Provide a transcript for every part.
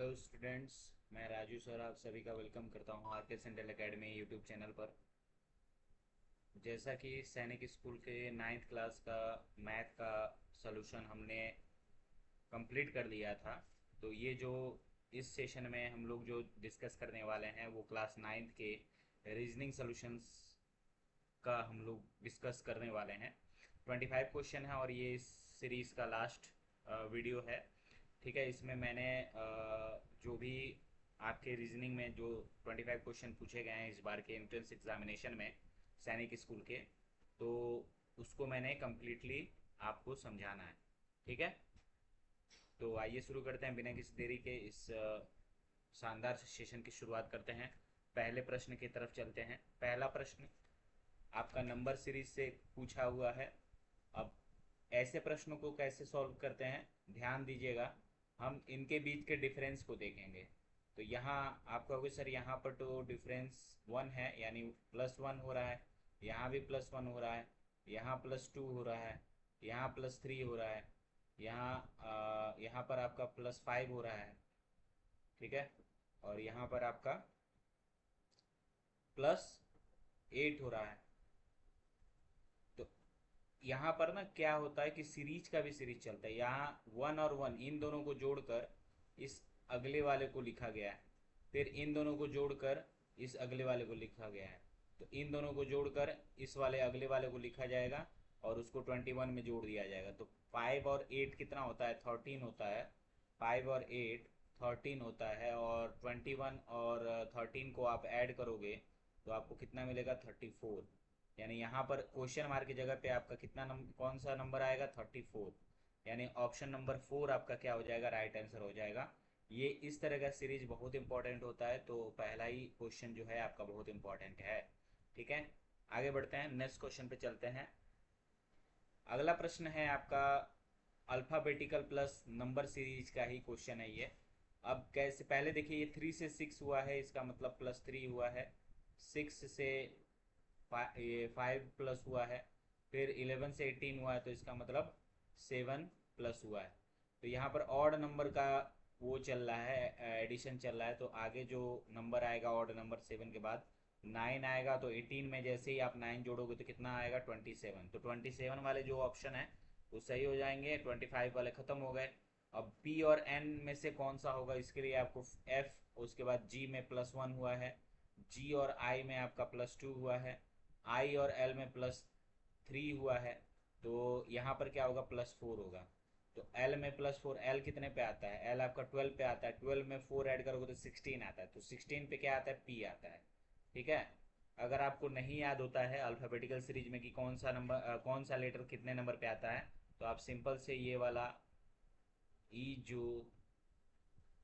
Hello students. मैं Raju sir आप सभी का वेलकम करता हूं आर के सेंट्रल एकेडमी यूट्यूब चैनल पर। जैसा कि सैनिक स्कूल के नाइन्थ क्लास का मैथ का सॉल्यूशन हमने कंप्लीट कर लिया था, तो ये जो इस सेशन में हम लोग जो डिस्कस करने वाले हैं वो क्लास नाइन्थ के रीजनिंग सॉल्यूशंस का हम लोग डिस्कस करने वाले हैं। 25 क्वेश्चन है और ये इस सीरीज़ का लास्ट वीडियो है। ठीक है, इसमें मैंने जो भी आपके रीजनिंग में जो 25 क्वेश्चन पूछे गए हैं इस बार के एंट्रेंस एग्जामिनेशन में सैनिक स्कूल के, तो उसको मैंने कम्प्लीटली आपको समझाना है। ठीक है, तो आइए शुरू करते हैं बिना किसी देरी के। इस शानदार सेशन की शुरुआत करते हैं। पहले प्रश्न की तरफ चलते हैं। पहला प्रश्न आपका नंबर सीरीज से पूछा हुआ है। अब ऐसे प्रश्नों को कैसे सॉल्व करते हैं, ध्यान दीजिएगा। हम इनके बीच के डिफरेंस को देखेंगे। तो यहाँ आप कहोगे सर यहाँ पर तो डिफरेंस वन है, यानी +1 हो रहा है। यहाँ भी +1 हो रहा है। यहाँ +2 हो रहा है। यहाँ +3 हो रहा है। यहाँ पर आपका +5 हो रहा है। ठीक है, और यहाँ पर आपका +8 हो रहा है। तो यहाँ पर ना क्या होता है कि सीरीज का भी सीरीज चलता है। यहाँ 1 और 1 इन दोनों को जोड़कर इस अगले वाले को लिखा गया है। फिर इन दोनों को जोड़कर इस अगले वाले को लिखा गया है। तो इन दोनों को जोड़कर इस वाले अगले वाले को लिखा जाएगा और उसको 21 में जोड़ दिया जाएगा। तो 5 और 8 कितना होता है, 13 होता है। 5 और 8 13 होता है, और 21 और 13 को आप ऐड करोगे तो आपको कितना मिलेगा, 34। यानी यहाँ पर क्वेश्चन मार्क की जगह पे आपका कितना नंबर, कौन सा नंबर आएगा, 34। यानी ऑप्शन नंबर 4 आपका क्या हो जाएगा, राइट आंसर हो जाएगा। ये इस तरह का सीरीज बहुत इंपॉर्टेंट होता है, तो पहला ही क्वेश्चन जो है आपका बहुत इंपॉर्टेंट है। ठीक है, आगे बढ़ते हैं, नेक्स्ट क्वेश्चन पे चलते हैं। अगला प्रश्न है आपका अल्फ़ाबेटिकल प्लस नंबर सीरीज का ही क्वेश्चन है ये। अब कैसे, पहले देखिए ये 3 से 6 हुआ है, इसका मतलब +3 हुआ है। 6 से ये 5 प्लस हुआ है। फिर 11 से 18 हुआ है, तो इसका मतलब 7 प्लस हुआ है। तो यहाँ पर ऑड नंबर का वो चल रहा है, एडिशन चल रहा है। तो आगे जो नंबर आएगा ऑड नंबर 7 के बाद 9 आएगा। तो 18 में जैसे ही आप 9 जोड़ोगे तो कितना आएगा, 27। तो 27 वाले जो ऑप्शन है वो सही हो जाएंगे, 25 वाले ख़त्म हो गए। अब पी और एन में से कौन सा होगा, इसके लिए आपको एफ, उसके बाद जी में +1 हुआ है। जी और आई में आपका +2 हुआ है। आई और एल में +3 हुआ है। तो यहाँ पर क्या होगा, +4 होगा। तो एल में +4, एल कितने पे आता है, एल आपका 12 पे आता है। 12 में 4 ऐड करोगे तो 16 आता है। तो 16 पे क्या आता है, पी आता है। ठीक है, अगर आपको नहीं याद होता है अल्फ़ाबेटिकल सीरीज में कि कौन सा नंबर कौन सा लेटर कितने नंबर पे आता है, तो आप सिंपल से ये वाला ई जो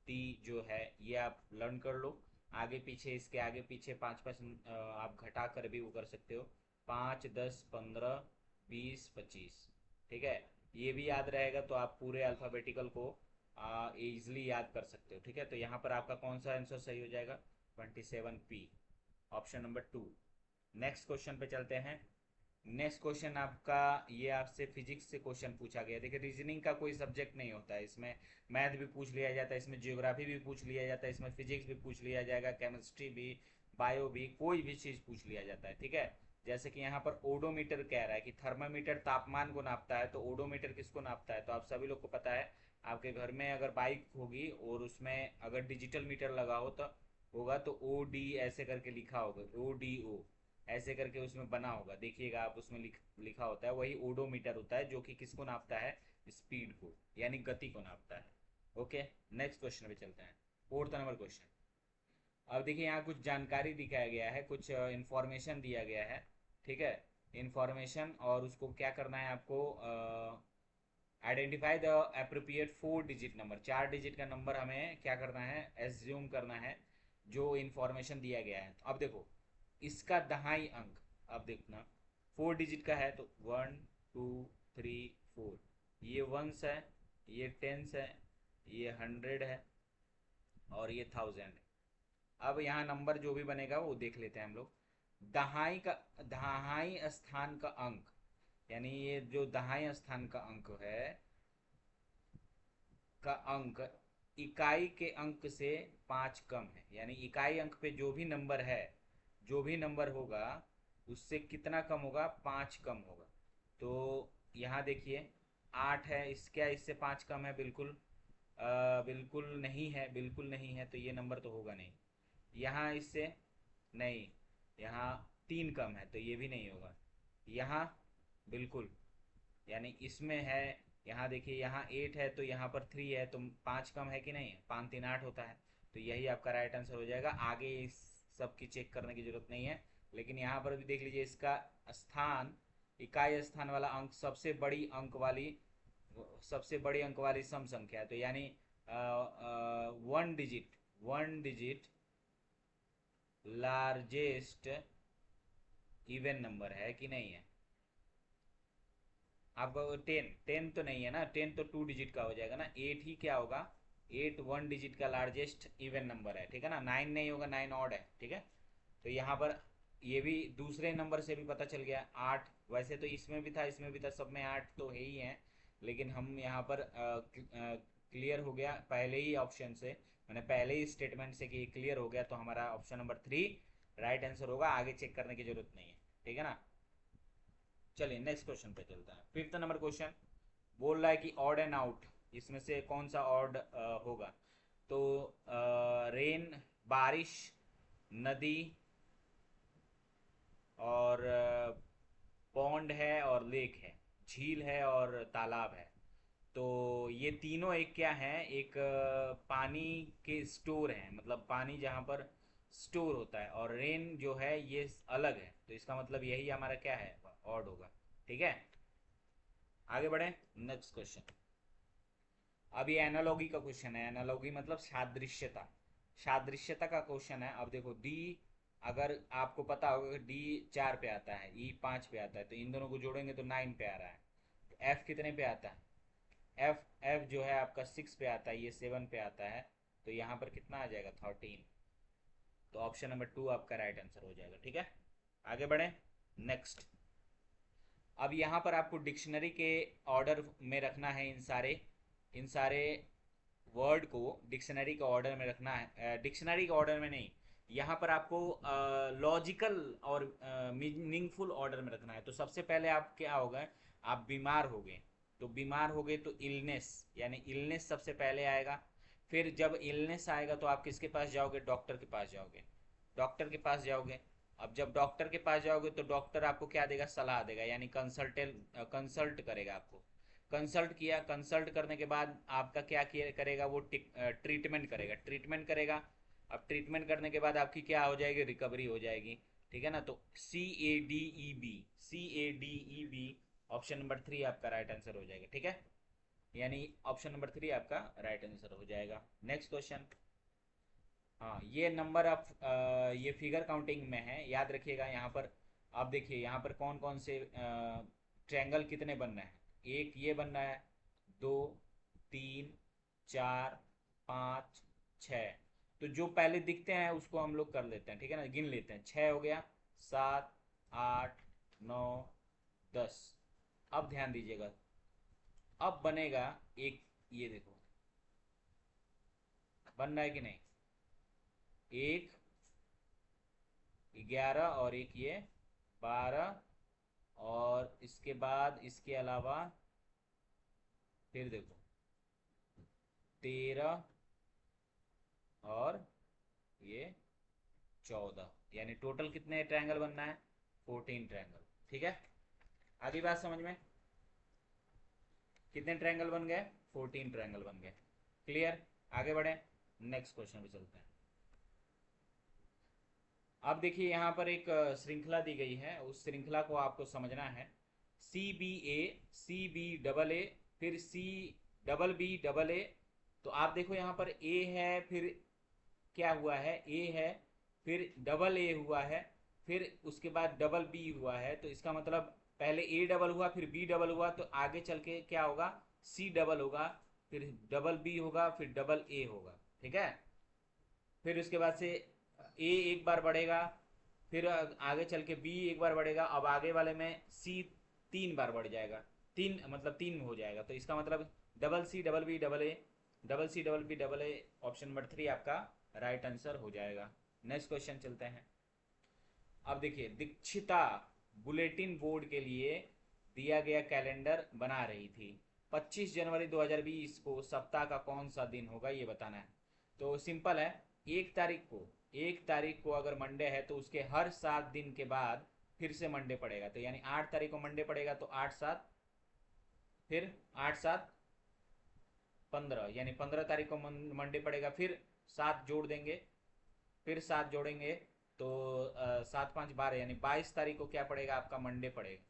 टी जो है ये आप लर्न कर लो। आगे पीछे, इसके आगे पीछे 5 5 आप घटा कर भी वो कर सकते हो। 5 10 15 20 25। ठीक है, ये भी याद रहेगा तो आप पूरे अल्फ़ाबेटिकल को इजली याद कर सकते हो। ठीक है, तो यहाँ पर आपका कौन सा आंसर सही हो जाएगा, 27 P, option number 2। Next question पे चलते हैं। नेक्स्ट क्वेश्चन आपका, ये आपसे फिजिक्स से क्वेश्चन पूछा गया। देखिए रीजनिंग का कोई सब्जेक्ट नहीं होता है इसमें। मैथ भी पूछ लिया जाता है इसमें, जियोग्राफी भी पूछ लिया जाता है इसमें, फिजिक्स भी पूछ लिया जाएगा, केमिस्ट्री भी, बायो भी, कोई भी चीज़ पूछ लिया जाता है। ठीक है, जैसे कि यहाँ पर ओडोमीटर कह रहा है कि थर्मामीटर तापमान को नापता है, तो ओडोमीटर किसको नापता है, तो आप सभी लोग को पता है। आपके घर में अगर बाइक होगी और उसमें अगर डिजिटल मीटर लगा हो तो होगा, तो OD ऐसे करके लिखा होगा, ODO ऐसे करके उसमें बना होगा, देखिएगा आप, उसमें लिखा होता है, वही ओडोमीटर होता है जो कि किसको नापता है, स्पीड को, यानी गति को नापता है। ओके, नेक्स्ट क्वेश्चन पे चलते हैं, फोर्थ नंबर क्वेश्चन। अब देखिए यहाँ कुछ जानकारी दिखाया गया है, कुछ इंफॉर्मेशन दिया गया है। ठीक है, इंफॉर्मेशन, और उसको क्या करना है आपको, identify the appropriate 4 digit number, 4 digit का नंबर हमें क्या करना है, एज्यूम करना है जो इंफॉर्मेशन दिया गया है। तो अब देखो इसका दहाई अंक, अब देखना 4 डिजिट का है तो 1 2 3 4, ये वंस है, ये टेंस है, ये 100 है, और ये 1000 है। अब यहाँ नंबर जो भी बनेगा वो देख लेते हैं हम लोग। दहाई का, दहाई स्थान का अंक, यानी ये जो दहाई स्थान का अंक है, का अंक इकाई के अंक से 5 कम है, यानी इकाई अंक पे जो भी नंबर है, जो भी नंबर होगा उससे कितना कम होगा, 5 कम होगा। तो यहाँ देखिए 8 है, इस क्या इससे 5 कम है, बिल्कुल बिल्कुल नहीं है, बिल्कुल नहीं है, तो ये नंबर तो होगा नहीं। यहाँ इससे नहीं, यहाँ 3 कम है तो ये भी नहीं होगा। यहाँ बिल्कुल, यानी इसमें है, यहाँ देखिए यहाँ 8 है तो यहाँ पर 3 है, तो 5 कम है कि नहीं है, 5 3 8 होता है। तो यही आपका राइट आंसर हो जाएगा। आगे इस सब की चेक करने की जरूरत नहीं है, लेकिन यहाँ पर भी देख लीजिए इसका स्थान, इकाई स्थान वाला अंक सबसे बड़ी अंक वाली सम संख्या है, तो यानी one digit largest even number है कि नहीं है। आपका 10 तो नहीं है ना, 10 तो 2 डिजिट का हो जाएगा ना, 8 ही क्या होगा, 8 1 डिजिट का लार्जेस्ट इवन नंबर है, ठीक है ना, 9 नहीं होगा, 9 ऑड है, ठीक है। तो यहाँ पर ये भी दूसरे नंबर से भी पता चल गया। 8 वैसे तो इसमें भी था, इसमें भी था, सब में 8 तो है ही है, लेकिन हम यहाँ पर क्लियर हो गया पहले ही ऑप्शन से, मैंने पहले ही स्टेटमेंट से कि क्लियर हो गया, तो हमारा ऑप्शन नंबर 3 राइट आंसर होगा, आगे चेक करने की जरूरत नहीं है, ठीक है ना। चलिए नेक्स्ट क्वेश्चन पे चलता है। 5th नंबर क्वेश्चन बोल रहा है कि ऑड एंड आउट, इसमें से कौन सा ऑड होगा। तो रेन, बारिश, नदी और पॉन्ड है और लेक है, झील है और तालाब है। तो ये तीनों एक क्या है, एक पानी के स्टोर हैं, मतलब पानी जहाँ पर स्टोर होता है, और रेन जो है ये अलग है, तो इसका मतलब यही हमारा क्या है, ऑड होगा, ठीक है। आगे बढ़े नेक्स्ट क्वेश्चन। अब ये एनालॉगी का क्वेश्चन है, एनालॉगी मतलब सादृश्यता, सादृश्यता का क्वेश्चन है। अब देखो डी, अगर आपको पता होगा कि डी 4 पे आता है, ई 5 पे आता है, तो इन दोनों को जोड़ेंगे तो 9 पे आ रहा है। तो एफ कितने पे आता है, एफ एफ जो है आपका 6 पे आता है, ये 7 पे आता है, तो यहाँ पर कितना आ जाएगा, 13। तो ऑप्शन नंबर 2 आपका राइट आंसर हो जाएगा, ठीक है। आगे बढ़े नेक्स्ट। अब यहाँ पर आपको डिक्शनरी के ऑर्डर में रखना है, इन सारे वर्ड को डिक्शनरी के ऑर्डर में रखना है, डिक्शनरी के ऑर्डर में नहीं, यहाँ पर आपको लॉजिकल और मीनिंगफुल ऑर्डर में रखना है। तो सबसे पहले आप क्या होगा, आप बीमार हो गए, तो बीमार हो गए तो इलनेस, यानी इलनेस सबसे पहले आएगा। फिर जब इलनेस आएगा तो आप किसके पास जाओगे, डॉक्टर के पास जाओगे, डॉक्टर के पास जाओगे। अब जब डॉक्टर के पास जाओगे तो डॉक्टर आपको क्या देगा, सलाह देगा, यानी कंसल्ट करेगा आपको। कंसल्ट किया, कंसल्ट करने के बाद आपका क्या किया करेगा, वो ट्रीटमेंट करेगा, ट्रीटमेंट करेगा। अब ट्रीटमेंट करने के बाद आपकी क्या हो जाएगी, रिकवरी हो जाएगी, ठीक है ना। तो CADEB, CADEB ऑप्शन नंबर 3 आपका राइट आंसर हो जाएगा, ठीक है। यानी ऑप्शन नंबर 3 आपका राइट आंसर हो जाएगा। Next question. हाँ, ये नंबर ऑफ, ये फिगर काउंटिंग में है, याद रखिएगा। यहाँ पर आप देखिए, यहाँ पर कौन कौन से ट्रायंगल कितने बन रहे हैं, एक ये बन रहा है, 2 3 4 5 6। तो जो पहले दिखते हैं उसको हम लोग कर लेते हैं, ठीक है ना, गिन लेते हैं। 6 हो गया, 7 8 9 10। अब ध्यान दीजिएगा, अब बनेगा एक, ये देखो बन रहा है कि नहीं, एक 11 और एक ये 12, और इसके बाद इसके अलावा फिर देखो 13 और ये 14, यानी टोटल कितने ट्रायंगल बनना है, 14 ट्रायंगल, ठीक है। आगे बात समझ में, कितने ट्रायंगल बन गए, 14 ट्रायंगल बन गए, क्लियर। आगे बढ़े नेक्स्ट क्वेश्चन पे चलते हैं। अब देखिए यहाँ पर एक श्रृंखला दी गई है, उस श्रृंखला को आपको समझना है। CBA, CB डबल ए, फिर CBB, तो आप देखो यहाँ पर ए है, फिर क्या हुआ है, ए है, फिर डबल ए हुआ है, फिर उसके बाद डबल बी हुआ है, तो इसका मतलब पहले ए डबल हुआ, फिर बी डबल हुआ, तो आगे चल के क्या होगा, सी डबल होगा, फिर डबल बी होगा, फिर डबल ए होगा, ठीक है। फिर उसके बाद से ए एक बार बढ़ेगा, फिर आगे चल के बी एक बार बढ़ेगा, अब आगे वाले में सी 3 बार बढ़ जाएगा, तीन मतलब 3 हो जाएगा, तो इसका मतलब double C double B double A, CCCCA option number 3 आपका राइट आंसर हो जाएगा। नेक्स्ट क्वेश्चन चलते हैं। अब देखिए, दीक्षिता बुलेटिन बोर्ड के लिए दिया गया कैलेंडर बना रही थी। 25 जनवरी 2020 को सप्ताह का कौन सा दिन होगा, ये बताना है। तो सिंपल है, एक तारीख को अगर मंडे है तो उसके हर 7 दिन के बाद फिर से मंडे पड़ेगा। तो यानी 8 तारीख को मंडे पड़ेगा, तो 8 7, फिर 8 7 15, यानी 15 तारीख को मंडे पड़ेगा, फिर 7 जोड़ देंगे, फिर 7 जोड़ेंगे, तो 7 5 12, यानी 22 तारीख को क्या पड़ेगा आपका, मंडे पड़ेगा।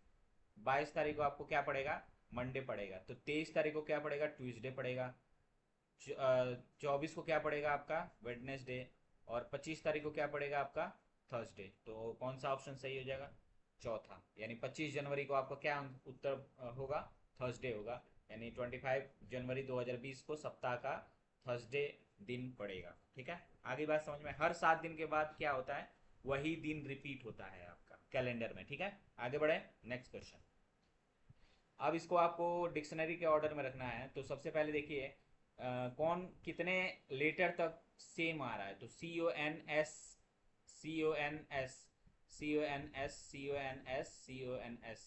22 तारीख को आपको क्या पड़ेगा, मंडे पड़ेगा। तो 23 तारीख को क्या पड़ेगा, ट्यूसडे पड़ेगा। 24 को क्या पड़ेगा आपका, वेडनेसडे। और 25 तारीख को क्या पड़ेगा आपका, थर्सडे। तो कौन सा ऑप्शन सही हो जाएगा, चौथा। यानी 25 जनवरी को आपका क्या उत्तर होगा, थर्सडे होगा। यानी 25 जनवरी 2020 को सप्ताह का थर्सडे दिन पड़ेगा। ठीक है, आगे बात समझ में। हर 7 दिन के बाद क्या होता है, वही दिन रिपीट होता है आपका कैलेंडर में। ठीक है, आगे बढ़े, नेक्स्ट क्वेश्चन। अब इसको आपको डिक्शनरी के ऑर्डर में रखना है। तो सबसे पहले देखिए, कौन कितने लेटर तक सेम आ रहा है। तो CONS, CONS, CONS, CONS, CONS।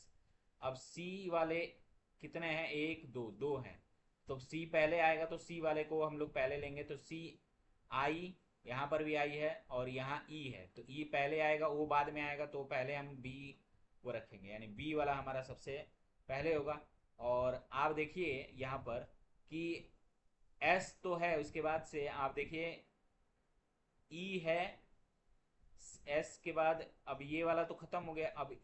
अब सी वाले कितने हैं, एक दो, दो हैं। तो सी पहले आएगा, तो सी वाले को हम लोग पहले लेंगे। तो सी आई, यहाँ पर भी आई है और यहाँ ई है, तो ई पहले आएगा, ओ बाद में आएगा। तो पहले हम बी को रखेंगे, यानी बी वाला हमारा सबसे पहले होगा। और आप देखिए यहाँ पर कि एस तो है, उसके बाद से आप देखिए ई है, एस के बाद अब ये वाला तो खत्म हो गया, अब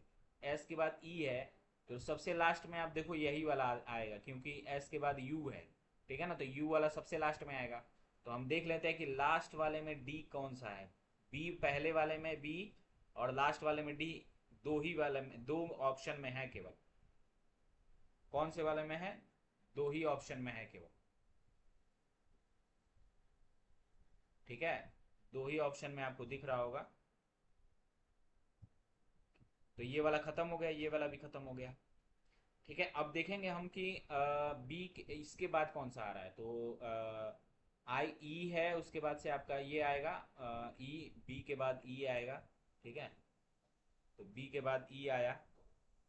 एस के बाद ई है। तो सबसे लास्ट में आप देखो यही वाला आएगा, क्योंकि एस के बाद यू है। ठीक है ना, तो यू वाला सबसे लास्ट में आएगा। तो हम देख लेते हैं कि लास्ट वाले में डी कौन सा है। बी पहले वाले में बी, और लास्ट वाले में डी। दो ही वाले में, दो ऑप्शन में है केवल। कौन से वाले में है, दो ही ऑप्शन में है केवल। ठीक है, दो ही ऑप्शन में आपको दिख रहा होगा। तो ये वाला खत्म हो गया, ये वाला भी खत्म हो गया। ठीक है, अब देखेंगे हम कि बी इसके बाद कौन सा आ रहा है। तो आई ई है, उसके बाद से आपका ये आएगा ई, बी के बाद ई आएगा। ठीक है, तो बी के बाद ई आया,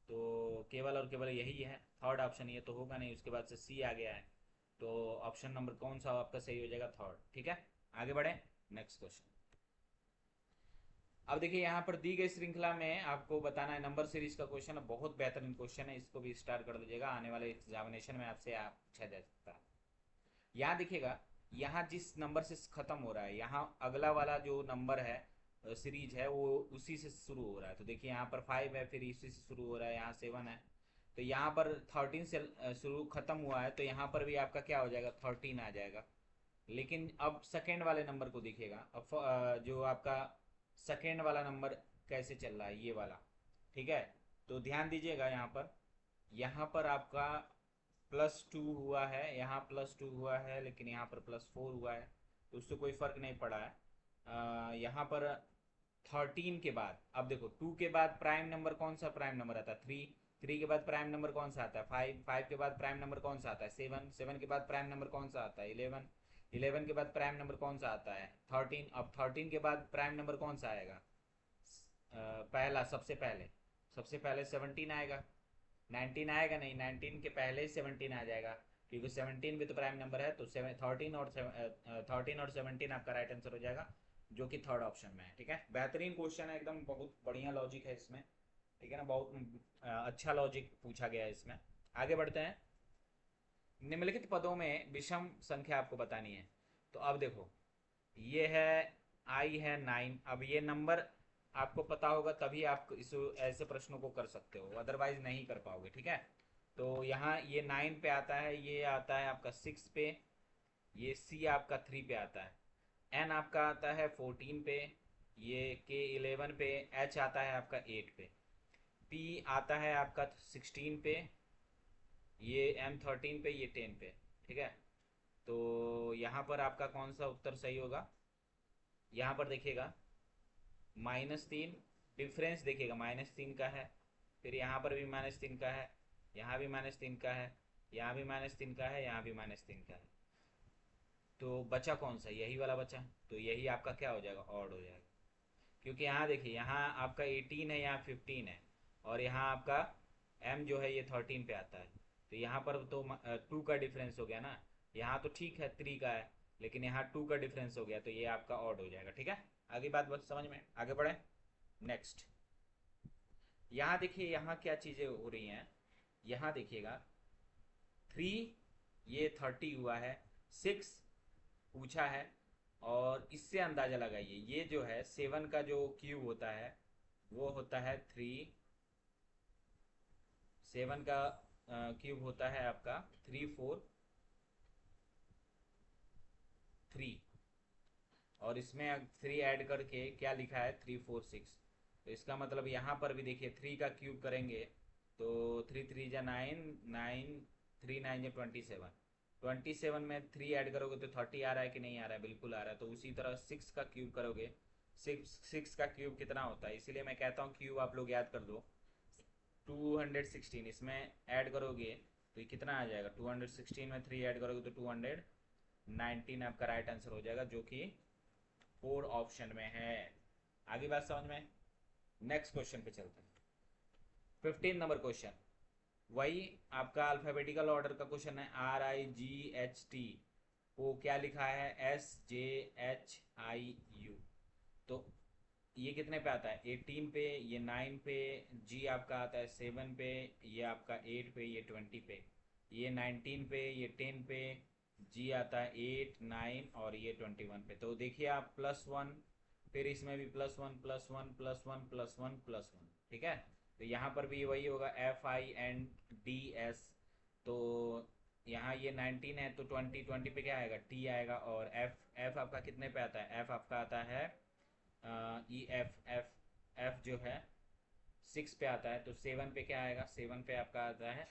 तो केवल और केवल यही है। थर्ड ऑप्शन ये तो होगा नहीं, उसके बाद से सी आ गया है। तो ऑप्शन नंबर कौन सा आपका सही हो जाएगा, थर्ड। ठीक है, आगे बढ़े, नेक्स्ट क्वेश्चन। अब देखिए, यहाँ पर दी गई श्रृंखला में आपको बताना है, नंबर सीरीज का क्वेश्चन है, बहुत बेहतरीन क्वेश्चन है। इसको भी स्टार्ट कर दीजिएगा, आने वाले एग्जामिनेशन में आपसे आप पूछा जा सकता है। यहाँ देखिएगा, यहाँ जिस नंबर से खत्म हो रहा है, यहाँ अगला वाला जो नंबर है, सीरीज है, वो उसी से शुरू हो रहा है। तो देखिए यहाँ पर 5 है, फिर इसी से शुरू हो रहा है, यहाँ 7 है। तो यहाँ पर 13 से शुरू खत्म हुआ है, तो यहाँ पर भी आपका क्या हो जाएगा, 13 आ जाएगा। लेकिन अब सेकेंड वाले नंबर को देखिएगा। अब जो आपका सेकेंड वाला नंबर कैसे चल रहा है, ये वाला। ठीक है, तो ध्यान दीजिएगा, यहाँ पर आपका +2 हुआ है, यहाँ +2 हुआ है, लेकिन यहाँ पर +4 हुआ है। तो उससे कोई फर्क नहीं पड़ा है। यहाँ पर 13 के बाद, अब देखो 2 के बाद प्राइम नंबर कौन सा प्राइम नंबर आता है, 3। 3 के बाद प्राइम नंबर कौन सा आता है, 5। 5 के बाद प्राइम नंबर कौन सा आता है, 7। 7 के बाद प्राइम नंबर कौन सा आता है, 11। 11 के बाद प्राइम नंबर कौन सा आता है, 13। अब 13 के बाद प्राइम नंबर कौन सा आएगा, पहला, सबसे पहले 17 आएगा। 19 आएगा नहीं, 19 के पहले ही 17 आ जाएगा, क्योंकि 17 भी तो प्राइम नंबर है। तो 13 और 17 आपका राइट आंसर हो जाएगा, जो कि थर्ड ऑप्शन में है। ठीक है, बेहतरीन क्वेश्चन है एकदम, बहुत बढ़िया लॉजिक है इसमें। ठीक है ना, बहुत अच्छा लॉजिक पूछा गया है इसमें। आगे बढ़ते हैं। निम्नलिखित पदों में विषम संख्या आपको बतानी है। तो अब देखो, ये है आई है 9। अब ये नंबर आपको पता होगा तभी आप इस ऐसे प्रश्नों को कर सकते हो, अदरवाइज नहीं कर पाओगे। ठीक है, तो यहाँ ये 9 पे आता है, ये आता है आपका 6 पे, ये सी आपका 3 पे आता है, एन आपका आता है 14 पे, ये के 11 पे, एच आता है आपका 8 पे, पी आता है आपका 16 पे, ये एम 13 पे, ये 10 पे। ठीक है, तो यहाँ पर आपका कौन सा उत्तर सही होगा। यहाँ पर देखिएगा, -3, डिफरेंस देखिएगा -3 का है, फिर यहाँ पर भी -3 का है, यहाँ भी -3 का है, यहाँ भी -3 का है, यहाँ भी -3 का है। तो बचा कौन सा, यही वाला बचा, तो यही आपका क्या हो जाएगा, ऑड हो जाएगा। क्योंकि यहाँ देखिए, यहाँ आपका 18 है, यहाँ 15 है, और यहाँ आपका m जो है ये 13 पे आता है। तो यहाँ पर तो 2 का डिफरेंस हो गया ना। यहाँ तो ठीक है 3 का है, लेकिन यहाँ 2 का डिफरेंस हो गया, तो ये आपका ऑड हो जाएगा। ठीक है, आगे बात बस समझ में, आगे बढ़े नेक्स्ट। यहाँ देखिए, यहाँ क्या चीज़ें हो रही हैं, यहाँ देखिएगा 3, ये 30 हुआ है, 6 पूछा है, और इससे अंदाज़ा लगाइए, ये जो है 7 का जो क्यूब होता है वो होता है 3, 7 का क्यूब होता है आपका 3 4 3, और इसमें 3 ऐड करके क्या लिखा है 3 4 6। तो इसका मतलब यहाँ पर भी देखिए 3 का क्यूब करेंगे तो 3 3 जा 9, 9 3 9 जा 27, 27 में 3 ऐड करोगे तो 30 आ रहा है कि नहीं आ रहा है, बिल्कुल आ रहा है। तो उसी तरह 6 का क्यूब करोगे, 6 का क्यूब कितना होता है, इसीलिए मैं कहता हूँ क्यूब आप लोग याद कर दो। 216 इसमें ऐड करोगे तो ये कितना आ जाएगा, 216 में 3 ऐड करोगे तो 219 आपका राइट आंसर हो जाएगा, जो कि 4 ऑप्शन में है। आगे बात समझ में, नेक्स्ट क्वेश्चन पे चलते हैं। 15 नंबर क्वेश्चन, वही आपका अल्फाबेटिकल ऑर्डर का क्वेश्चन है। RIGHT को क्या लिखा है, SJHIU। तो ये कितने पे आता है, 18 पे, ये 9 पे, जी आपका आता है 7 पे, ये आपका 8 पे, ये 20 पे, ये 19 पे, ये 10 पे, जी आता है 8 9 और ये 21 पे। तो देखिए आप +1, फिर इसमें भी +1 +1 +1 +1 +1, ठीक है। तो यहाँ पर भी वही होगा, FINDS। तो यहाँ ये 19 है तो 20 पे क्या आएगा, टी आएगा, और एफ आपका कितने पे आता है, एफ आपका आता है एफ जो है 6 पे आता है। तो 7 पे क्या आएगा, 7 पे आपका आता है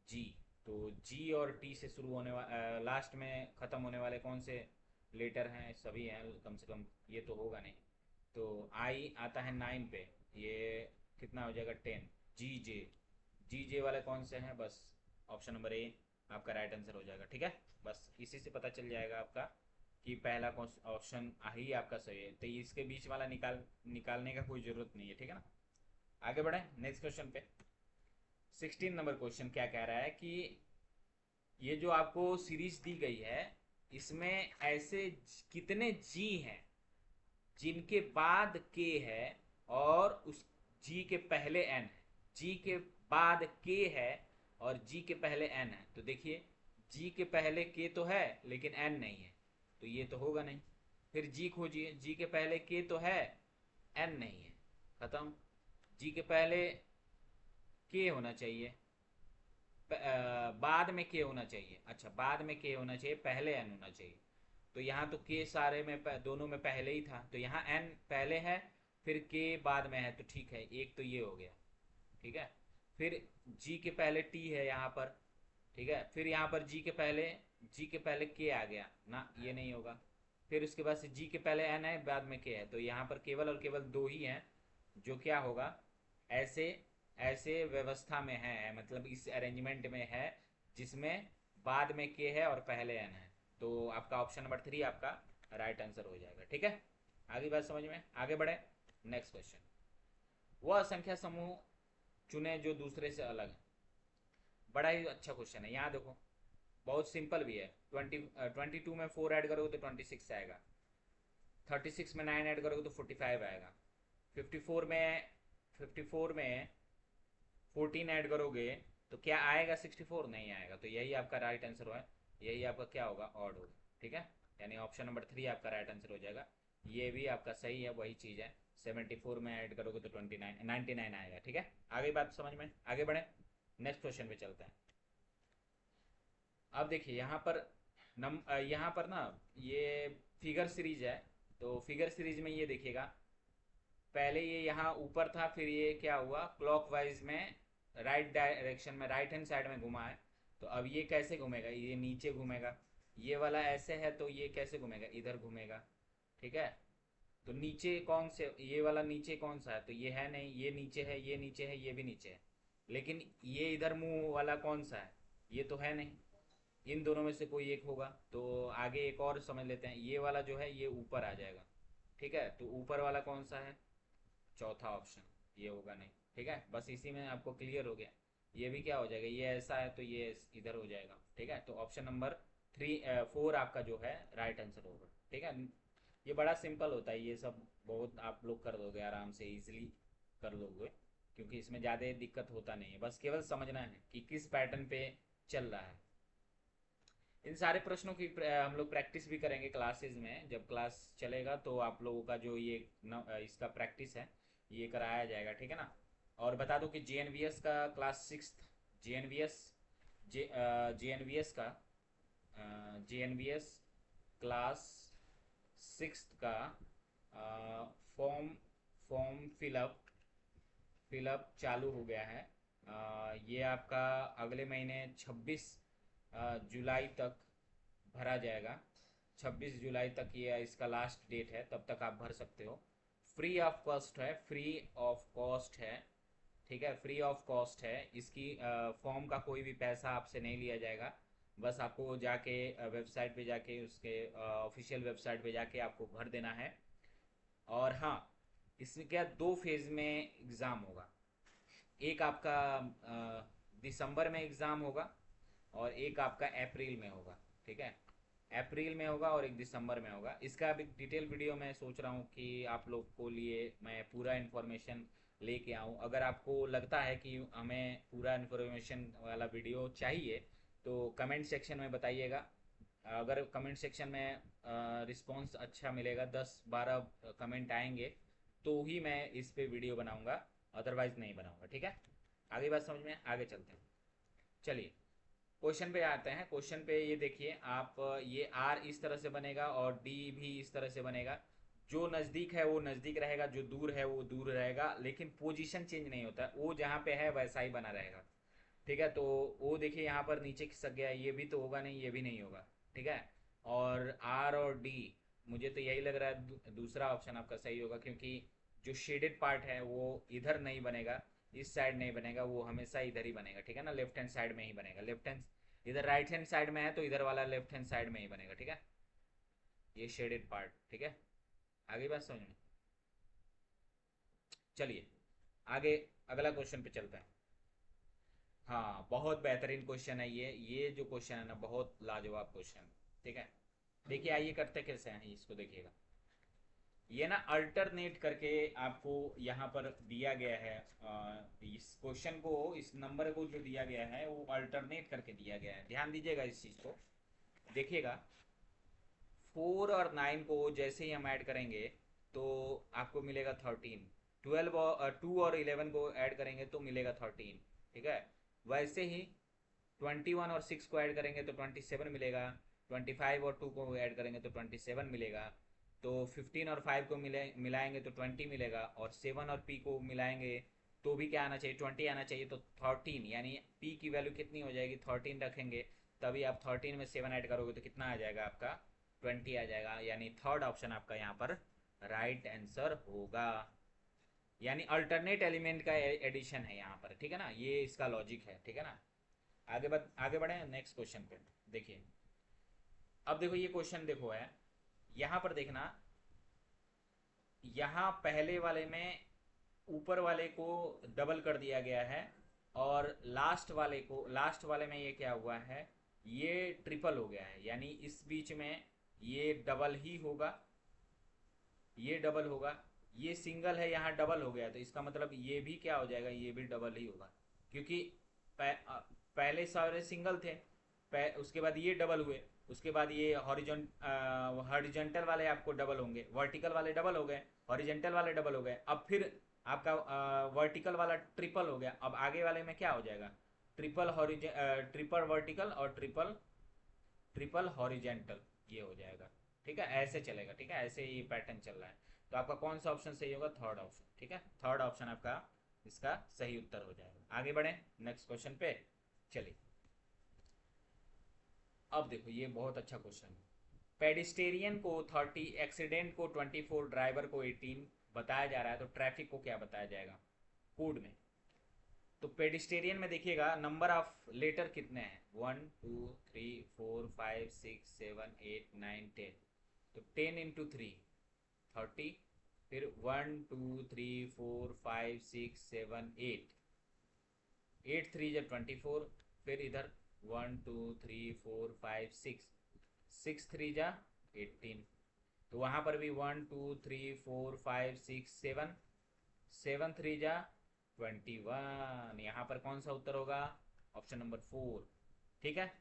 जी। तो जी और टी से शुरू होने वाला, लास्ट में ख़त्म होने वाले कौन से लेटर हैं, सभी हैं कम से कम, ये तो होगा नहीं। तो आई आता है 9 पे, ये कितना हो जाएगा 10। जी जे वाले कौन से हैं, बस ऑप्शन नंबर ए आपका राइट आंसर हो जाएगा। ठीक है, बस इसी से पता चल जाएगा आपका कि पहला ऑप्शन ही आपका सही है। तो इसके बीच वाला निकालने का कोई ज़रूरत नहीं है, ठीक है ना। आगे बढ़े नेक्स्ट क्वेश्चन पे। 16 नंबर क्वेश्चन क्या कह रहा है कि ये जो आपको सीरीज दी गई है, इसमें ऐसे कितने जी हैं जिनके बाद के है और उस जी के पहले एन है, जी के बाद के है और जी के पहले एन है। तो देखिए, जी के पहले के तो है लेकिन एन नहीं है, तो ये तो होगा नहीं। फिर जी खोजिए, जी के पहले के तो है, एन नहीं है, खत्म। जी के पहले के होना चाहिए, बाद में के होना चाहिए, अच्छा बाद में के होना चाहिए, पहले एन होना चाहिए। तो यहाँ तो के सारे में दोनों में पहले ही था, तो यहाँ एन पहले है, फिर के बाद में है, तो ठीक है, एक तो ये हो गया, ठीक है। फिर जी के पहले टी है यहाँ पर, ठीक है। फिर यहाँ पर जी के पहले के आ गया ना, ये नहीं होगा। फिर उसके बाद से जी के पहले एन है, बाद में के है, तो यहाँ पर केवल और केवल दो ही हैं जो क्या होगा, ऐसे ऐसे व्यवस्था में है, मतलब इस अरेंजमेंट में है जिसमें बाद में के है और पहले एन है। तो आपका ऑप्शन नंबर 3 आपका राइट आंसर हो जाएगा। ठीक है, आगे बात समझ में, आगे बढ़े नेक्स्ट क्वेश्चन। वह संख्या समूह चुने जो दूसरे से अलग है। बड़ा ही अच्छा क्वेश्चन है, यहाँ देखो बहुत सिंपल भी है। 22 में 4 ऐड करोगे तो 26 आएगा, 36 में 9 ऐड करोगे तो 45 आएगा, 54 में 14 ऐड करोगे तो क्या आएगा, 64 नहीं आएगा। तो यही आपका राइट आंसर है, यही आपका क्या होगा, ऑड होगा। ठीक है, यानी ऑप्शन नंबर 3 आपका राइट आंसर हो जाएगा। ये भी आपका सही है, वही चीज़ है। 74 में ऐड करोगे तो 99 आएगा। ठीक है, आगे बात समझ में, आगे बढ़े नेक्स्ट क्वेश्चन पे चलते हैं। अब देखिए यहाँ पर यहाँ पर ना ये फिगर सीरीज है। तो फिगर सीरीज में ये देखिएगा, पहले ये यहाँ ऊपर था, फिर ये क्या हुआ, क्लॉकवाइज में राइट डायरेक्शन में राइट हैंड साइड में घुमा है। तो अब ये कैसे घूमेगा, ये नीचे घूमेगा। ये वाला ऐसे है तो ये कैसे घूमेगा, इधर घूमेगा। ठीक है, तो नीचे कौन से, ये वाला नीचे कौन सा है, तो ये है नहीं, ये नीचे है, ये नीचे है, ये भी नीचे है। लेकिन ये इधर मुंह वाला कौन सा है, ये तो है नहीं, इन दोनों में से कोई एक होगा। तो आगे एक और समझ लेते हैं, ये वाला जो है ये ऊपर आ जाएगा, ठीक है। तो ऊपर वाला कौन सा है, चौथा ऑप्शन, ये होगा नहीं, ठीक है। बस इसी में आपको क्लियर हो गया। ये भी क्या हो जाएगा, ये ऐसा है तो ये इधर हो जाएगा, ठीक है। तो ऑप्शन नंबर 4 आपका जो है राइट आंसर होगा, ठीक है। ये बड़ा सिंपल होता है, ये सब बहुत आप लोग कर दोगे आराम से, इजीली कर लोगे, क्योंकि इसमें ज़्यादा दिक्कत होता नहीं है। बस केवल समझना है कि किस पैटर्न पे चल रहा है। इन सारे प्रश्नों की हम लोग प्रैक्टिस भी करेंगे क्लासेस में, जब क्लास चलेगा तो आप लोगों का जो ये इसका प्रैक्टिस है ये कराया जाएगा, ठीक है ना। और बता दो कि JNVS का क्लास 6, JNVS JNVS का JNVS क्लास 6 का फॉर्म फॉर्म फिलअप चालू हो गया है। ये आपका अगले महीने 26 जुलाई तक भरा जाएगा। 26 जुलाई तक ये इसका लास्ट डेट है, तब तक आप भर सकते हो। फ्री ऑफ कॉस्ट है, फ्री ऑफ कॉस्ट है, ठीक है। फ्री ऑफ कॉस्ट है इसकी, फॉर्म का कोई भी पैसा आपसे नहीं लिया जाएगा। बस आपको जाके वेबसाइट पे जाके, उसके ऑफिशियल वेबसाइट पे जाके आपको भर देना है। और हाँ, इसमें क्या, 2 फेज में एग्ज़ाम होगा। एक आपका दिसंबर में एग्ज़ाम होगा और एक आपका अप्रैल में होगा, ठीक है। अप्रैल में होगा और एक दिसंबर में होगा। इसका अब एक डिटेल वीडियो मैं सोच रहा हूँ कि आप लोग को लिए मैं पूरा इन्फॉर्मेशन लेके आऊँ। अगर आपको लगता है कि हमें पूरा इन्फॉर्मेशन वाला वीडियो चाहिए तो कमेंट सेक्शन में बताइएगा। अगर कमेंट सेक्शन में रिस्पांस अच्छा मिलेगा, 10-12 कमेंट आएंगे तो ही मैं इस पे वीडियो बनाऊंगा, अदरवाइज नहीं बनाऊंगा, ठीक है। आगे बात समझ में, आगे चलते हैं। चलिए क्वेश्चन पे आते हैं। क्वेश्चन पे ये देखिए आप, ये आर इस तरह से बनेगा और डी भी इस तरह से बनेगा। जो नज़दीक है वो नज़दीक रहेगा, जो दूर है वो दूर रहेगा, लेकिन पोजीशन चेंज नहीं होता है, वो जहाँ पे है वैसा ही बना रहेगा, ठीक है। तो वो देखिए यहाँ पर नीचे खिसक गया, ये भी तो होगा नहीं, ये भी नहीं होगा, ठीक है। और आर और डी, मुझे तो यही लग रहा है दूसरा ऑप्शन आपका सही होगा, क्योंकि जो शेडेड पार्ट है वो इधर नहीं बनेगा, इस साइड नहीं बनेगा, वो हमेशा इधर ही बनेगा, ठीक है ना। लेफ्ट हैंड साइड में ही बनेगा, लेफ्ट हैंड, इधर राइट हैंड साइड में है तो इधर वाला लेफ्ट हैंड साइड में ही बनेगा, ठीक है। ये शेडेड पार्ट, ठीक है। आगे बात समझ में। चलिए आगे अगला क्वेश्चन पे चलते हैं। हाँ, बहुत बेहतरीन क्वेश्चन है ये जो क्वेश्चन है ना, बहुत लाजवाब क्वेश्चन, ठीक है। देखिए आइए करते कैसे हैं इसको, देखिएगा। ये ना अल्टरनेट करके आपको यहाँ पर दिया गया है। इस क्वेश्चन को, इस नंबर को जो दिया गया है वो अल्टरनेट करके दिया गया है, ध्यान दीजिएगा इस चीज़ को। देखिएगा 4 और 9 को जैसे ही हम ऐड करेंगे तो आपको मिलेगा 13। 12 और 2 और 11 को ऐड करेंगे तो मिलेगा 13, ठीक है। वैसे ही 21 और 6 को ऐड करेंगे तो 27 मिलेगा। 25 और 2 को ऐड करेंगे तो 27 मिलेगा। तो 15 और 5 को मिलाएंगे तो 20 मिलेगा। और 7 और P को मिलाएंगे तो भी क्या आना चाहिए, 20 आना चाहिए। तो 13, यानी P की वैल्यू कितनी हो जाएगी, 13 रखेंगे, तभी आप 13 में 7 ऐड करोगे तो कितना आ जाएगा आपका, 20 आ जाएगा। यानी थर्ड ऑप्शन आपका यहाँ पर राइट आंसर होगा। यानी अल्टरनेट एलिमेंट का एडिशन है यहाँ पर, ठीक है ना। ये इसका लॉजिक है, ठीक है ना। आगे बढ़े नेक्स्ट क्वेश्चन पे। देखिए अब देखो ये क्वेश्चन देखो है, यहाँ पर देखना, यहाँ पहले वाले में ऊपर वाले को डबल कर दिया गया है और लास्ट वाले में ये क्या हुआ है, ये ट्रिपल हो गया है। यानी इस बीच में ये डबल ही होगा, ये डबल होगा, ये सिंगल है, यहाँ डबल हो गया, तो इसका मतलब ये भी क्या हो जाएगा, ये भी डबल ही होगा। क्योंकि पहले सारे सिंगल थे, उसके बाद ये डबल हुए, उसके बाद ये हॉरिजॉन्टल वाले आपको डबल होंगे, वर्टिकल वाले डबल हो गए, हॉरिजॉन्टल वाले डबल हो गए। अब फिर आपका वर्टिकल वाला ट्रिपल हो गया। अब आगे वाले में क्या हो जाएगा, ट्रिपल वर्टिकल और ट्रिपल ट्रिपल हॉरिजेंटल, ये हो जाएगा, ठीक है। ऐसे चलेगा, ठीक है, ऐसे ये पैटर्न चल रहा है। तो आपका कौन सा ऑप्शन सही होगा, थर्ड ऑप्शन, ठीक है। थर्ड ऑप्शन आपका इसका सही उत्तर हो जाएगा। आगे बढ़े नेक्स्ट क्वेश्चन पे। चलिए अब देखो ये बहुत अच्छा क्वेश्चन है। पेडिस्टेरियन को 30, एक्सीडेंट को 24, ड्राइवर को 18 बताया जा रहा है, तो ट्रैफिक को क्या बताया जाएगा कोड में। तो पेडिस्टेरियन में देखिएगा नंबर ऑफ लेटर कितने हैं, 1 2 3 4 5 6 7 8 9 10। तो 10 × 3 30, फिर 1 2 3 4 5 6 7 8, 8 3 × 24, फिर इधर 1 2 3 4 5 6, 6 3 × 18। तो वहाँ पर भी 1 2 3 4 5 6 7, 7 3 × 21। यहाँ पर कौन सा उत्तर होगा, ऑप्शन नंबर 4। ठीक है,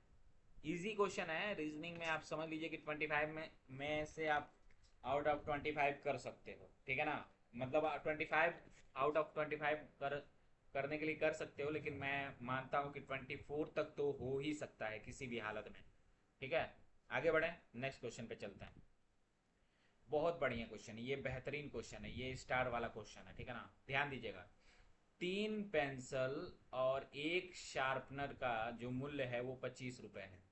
इजी क्वेश्चन है। रीजनिंग में आप समझ लीजिए कि 25 में से आप आउट ऑफ 25 कर सकते हो, ठीक है ना। मतलब 25 आउट ऑफ 25 करने के लिए कर सकते हो, लेकिन मैं मानता हूँ कि 24 तक तो हो ही सकता है किसी भी हालत में। ठीक है, आगे बढ़े, नेक्स्ट क्वेश्चन पे चलते हैं। बहुत बढ़िया क्वेश्चन है ये, बेहतरीन क्वेश्चन है ये, स्टार वाला क्वेश्चन है, ठीक है ना। ध्यान दीजिएगा, 3 पेंसिल और 1 शार्पनर का जो मूल्य है वो 25 रुपये है,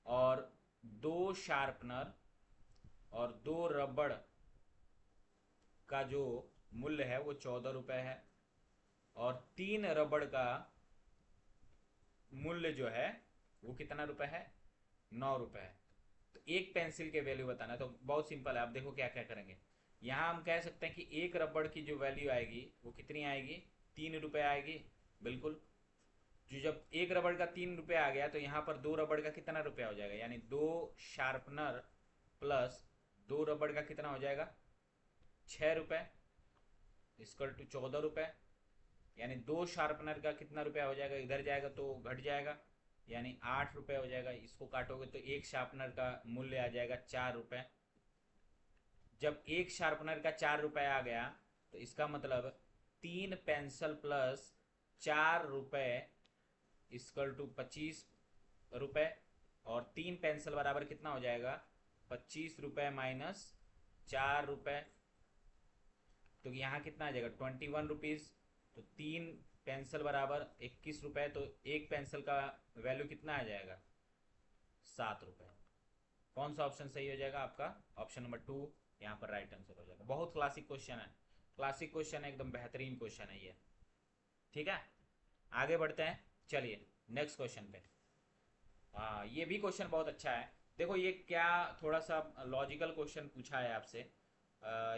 और 2 शार्पनर और 2 रबड़ का जो मूल्य है वो 14 रुपये है, और 3 रबड़ का मूल्य जो है वो कितना रुपए है, 9 रुपये है। तो एक पेंसिल के वैल्यू बताना है, तो बहुत सिंपल है। आप देखो क्या क्या करेंगे। यहाँ हम कह सकते हैं कि एक रबड़ की जो वैल्यू आएगी वो कितनी आएगी, 3 रुपये आएगी। बिल्कुल, जो जब एक रबड़ का 3 रुपये आ गया तो यहाँ पर 2 रबड़ का कितना रुपया हो जाएगा, यानी 2 शार्पनर प्लस 2 रबड़ का कितना हो जाएगा, 6 रुपये, इसकल टू 14 रुपये। यानी 2 शार्पनर का कितना रुपया हो जाएगा, इधर जाएगा तो घट जाएगा, यानी 8 रुपये हो जाएगा। इसको काटोगे तो एक शार्पनर का मूल्य आ जाएगा 4 रुपये। जब एक शार्पनर का 4 रुपये आ गया तो इसका मतलब 3 पेंसिल प्लस 4 रुपये इसकल टू 25 रुपये, और 3 पेंसिल बराबर कितना हो जाएगा, 25 रुपये माइनस 4 रुपये। तो यहाँ कितना आ जाएगा, 21 रुपीज़। तो 3 पेंसिल बराबर 21 रुपये, तो एक पेंसिल का वैल्यू कितना आ जाएगा, 7 रुपये। कौन सा ऑप्शन सही हो जाएगा आपका, ऑप्शन नंबर 2 यहाँ पर राइट आंसर हो जाएगा। बहुत क्लासिक क्वेश्चन है, क्लासिक क्वेश्चन है, एकदम बेहतरीन क्वेश्चन है ये। ठीक है, आगे बढ़ते हैं, चलिए नेक्स्ट क्वेश्चन पे। हाँ, ये भी क्वेश्चन बहुत अच्छा है। देखो ये क्या, थोड़ा सा लॉजिकल क्वेश्चन पूछा है आपसे।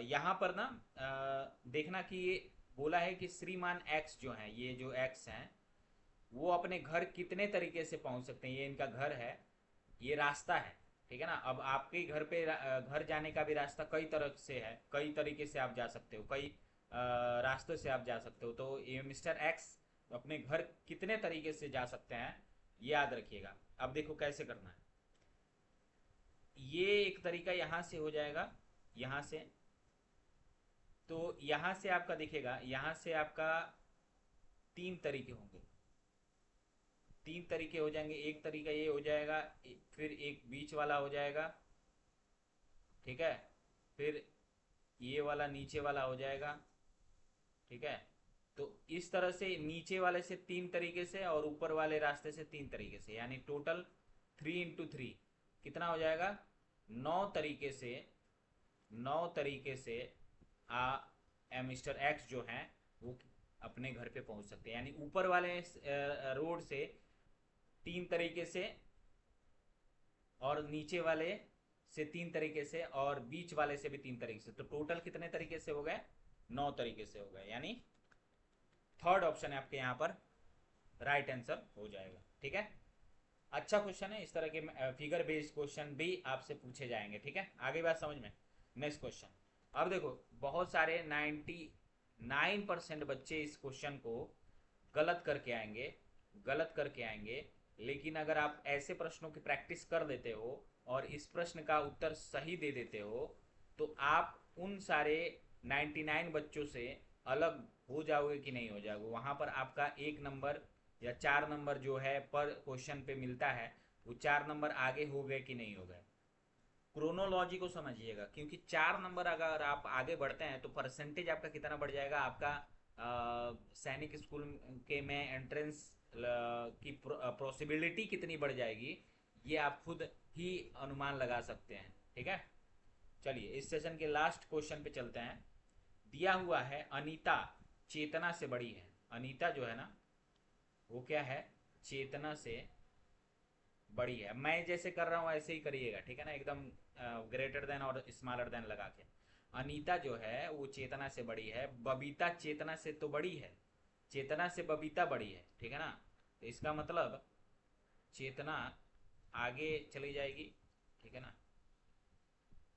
यहाँ पर ना देखना कि ये बोला है कि श्रीमान एक्स जो हैं, ये जो एक्स हैं वो अपने घर कितने तरीके से पहुंच सकते हैं। ये इनका घर है, ये रास्ता है, ठीक है ना। अब आपके घर पे घर जाने का भी रास्ता कई तरह से है, कई तरीके से आप जा सकते हो, कई रास्तों से आप जा सकते हो। तो ये मिस्टर एक्स अपने घर कितने तरीके से जा सकते हैं, याद रखिएगा। अब देखो कैसे करना है। ये एक तरीका यहाँ से हो जाएगा, यहाँ से, तो यहाँ से आपका दिखेगा, यहाँ से आपका 3 तरीके होंगे, 3 तरीके हो जाएंगे। एक तरीका ये हो जाएगा, फिर एक बीच वाला हो जाएगा, ठीक है, फिर ये वाला नीचे वाला हो जाएगा, ठीक है। तो इस तरह से नीचे वाले से 3 तरीके से और ऊपर वाले रास्ते से 3 तरीके से, यानी टोटल 3 × 3 कितना हो जाएगा, 9 तरीके से, 9 तरीके से मिस्टर एक्स जो हैं वो अपने घर पे पहुंच सकते हैं। यानी ऊपर वाले रोड से 3 तरीके से, और नीचे वाले से 3 तरीके से, और बीच वाले से भी 3 तरीके से। तो टोटल कितने तरीके से हो गए, 9 तरीके से हो गए। यानी थर्ड ऑप्शन है आपके यहाँ पर राइट आंसर हो जाएगा। ठीक है, अच्छा क्वेश्चन है। इस तरह के फिगर बेस्ड क्वेश्चन भी आपसे पूछे जाएंगे। ठीक है, आगे बात समझ में। नेक्स्ट क्वेश्चन, अब देखो बहुत सारे 99% बच्चे इस क्वेश्चन को गलत करके आएंगे, गलत करके आएंगे। लेकिन अगर आप ऐसे प्रश्नों की प्रैक्टिस कर देते हो और इस प्रश्न का उत्तर सही दे देते हो तो आप उन सारे 99 बच्चों से अलग हो जाओगे कि नहीं हो जाओगे। वहाँ पर आपका 1 नंबर या 4 नंबर जो है पर क्वेश्चन पे मिलता है, वो 4 नंबर आगे हो गए कि नहीं हो गए। क्रोनोलॉजी को समझिएगा, क्योंकि 4 नंबर अगर आप आगे बढ़ते हैं तो परसेंटेज आपका कितना बढ़ जाएगा, आपका सैनिक स्कूल के में एंट्रेंस की पॉसिबिलिटी कितनी बढ़ जाएगी, ये आप खुद ही अनुमान लगा सकते हैं। ठीक है, चलिए इस सेशन के लास्ट क्वेश्चन पे चलते हैं। दिया हुआ है अनीता चेतना से बड़ी है, अनीता जो है ना वो क्या है, चेतना से बड़ी है। मैं जैसे कर रहा हूँ ऐसे ही करिएगा, ठीक है ना, एकदम ग्रेटर देन और स्मॉलर देन लगा के। अनीता जो है वो चेतना से बड़ी है, बबीता चेतना से तो बड़ी है, चेतना से बबीता बड़ी है, ठीक है ना। तो इसका मतलब चेतना आगे चली जाएगी, ठीक है ना,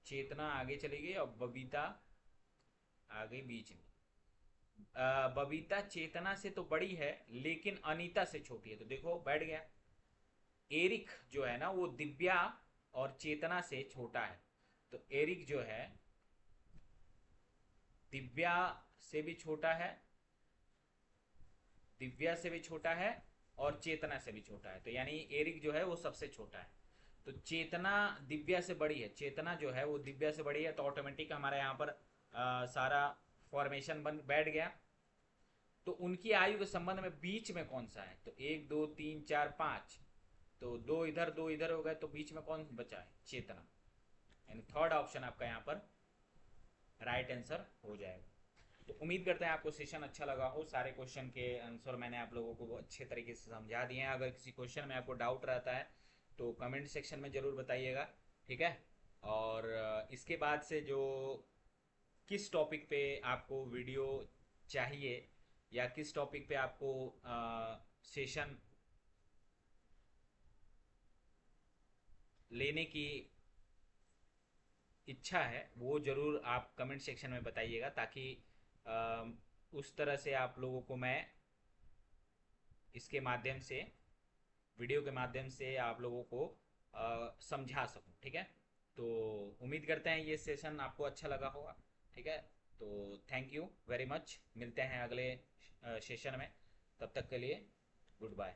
चेतना आगे चली गई और बबीता आ गई बीच में। बबीता चेतना से तो बड़ी है लेकिन अनीता से छोटी है, तो देखो बैठ गया। एरिक जो है ना वो दिव्या और चेतना से छोटा है, तो एरिक जो है दिव्या से भी छोटा है, दिव्या से भी छोटा है और चेतना से भी छोटा है, तो यानी एरिक जो है वो सबसे छोटा है। तो चेतना दिव्या से बड़ी है, चेतना जो है वो दिव्या से बड़ी है, तो ऑटोमेटिक हमारा यहाँ पर सारा फॉर्मेशन बन बैठ गया। तो उनकी आयु के संबंध में बीच में कौन सा है, तो एक दो तीन चार पाँच, तो दो इधर हो गए, तो बीच में कौन बचा है, चेतना। यानी थर्ड ऑप्शन आपका यहाँ पर राइट आंसर हो जाएगा। तो उम्मीद करते हैं आपको सेशन अच्छा लगा हो, सारे क्वेश्चन के आंसर मैंने आप लोगों को अच्छे तरीके से समझा दिए हैं। अगर किसी क्वेश्चन में आपको डाउट रहता है तो कमेंट सेक्शन में ज़रूर बताइएगा, ठीक है। और इसके बाद से जो किस टॉपिक पे आपको वीडियो चाहिए या किस टॉपिक पे आपको सेशन लेने की इच्छा है वो ज़रूर आप कमेंट सेक्शन में बताइएगा, ताकि उस तरह से आप लोगों को मैं इसके माध्यम से, वीडियो के माध्यम से आप लोगों को समझा सकूं, ठीक है। तो उम्मीद करते हैं ये सेशन आपको अच्छा लगा होगा, ठीक है। तो थैंक यू वेरी मच, मिलते हैं अगले सेशन में, तब तक के लिए गुड बाय।